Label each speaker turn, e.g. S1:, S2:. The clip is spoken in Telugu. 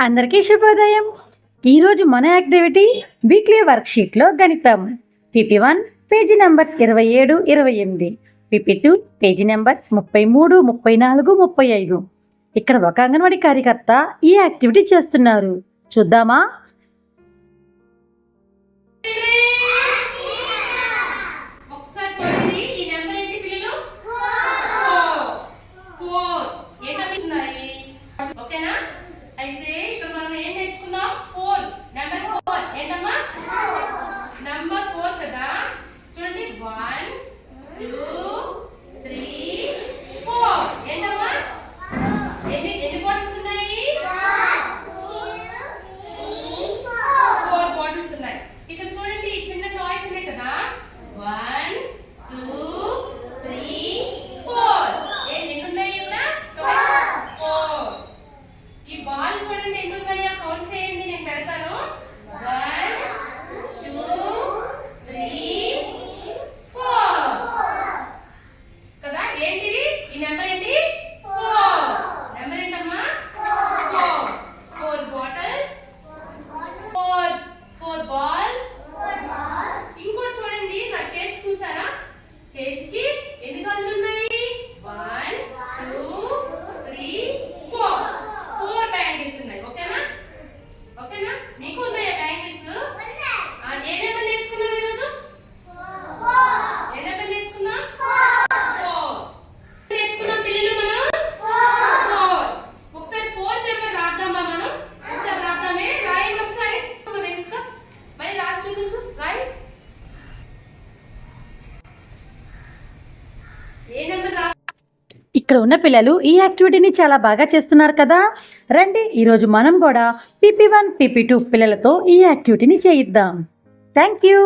S1: అందరికీ శుభోదయం. ఈరోజు మన యాక్టివిటీ వీక్లీ వర్క్షీట్లో గణితం. PP1 page numbers 27, 28, PP2 page numbers 33, 34, 35. ఇక్కడ ఒక అంగన్వాడీ కార్యకర్త ఈ యాక్టివిటీ చేస్తున్నారు. చూద్దామా?
S2: అయితే ఇక్కడ మనం ఏం నేర్చుకున్నాం? 4 నెంబర్ 4 ఏంటమ్మా? నంబర్ 4 కదా. చూడండి 1 2 3 4 ఏంటమ్మా? ఎన్ని బాటిల్స్ ఉన్నాయి? 4 బాటిల్స్ ఉన్నాయి. ఇక్కడ చూడండి ఈ చిన్న టాయ్స్ ఉన్నాయి కదా. 1 2 3 4 ఎన్ని ఉన్నాయి ఇక్కడ? 4. ఈ బాల్ చూడండి ఎన్ని ఉన్నాయో కౌంట్ చేయండి, నేను పెడతాను. 1 2 3 4 కదా. ఏంటివి? ఈ నెంబర్ ఏంటి? 4. నెంబర్ ఏంటమ్మా? 4. 4 బాటిల్స్, 4 బాల్స్. ఇంకోటి చూడండి, నా చేతి చూసారా? చేతికి ఎన్ని గంటలు ఉన్నాయి? 1 2 3 4. 4 బ్యాంగిల్స్ ఉన్నాయి. ఓకేనా? ఓకేనా? నీకు ఉన్నాయా బ్యాంగిల్స్? ఏ నెంబర్ నేర్చుకున్నాం ఈరోజు? ఏ నెంబర్ నేర్చుకున్నాం? 4 నేర్చుకున్నాం పిల్లలు మనం. 4. ఒకసారి 4 నెంబర్ రాద్దామా మనం? ఒకసారి రాద్దామే. రాయండి ఒకసారి. వెనుక మరి రాసి చూపించు. రాయి. ఏ నెంబర్ రా?
S1: ఇక్కడ ఉన్న పిల్లలు ఈ యాక్టివిటీని చాలా బాగా చేస్తున్నారు కదా. రండి, ఈరోజు మనం కూడా PP1, PP2 పిల్లలతో ఈ యాక్టివిటీని చేయిద్దాం. Thank you.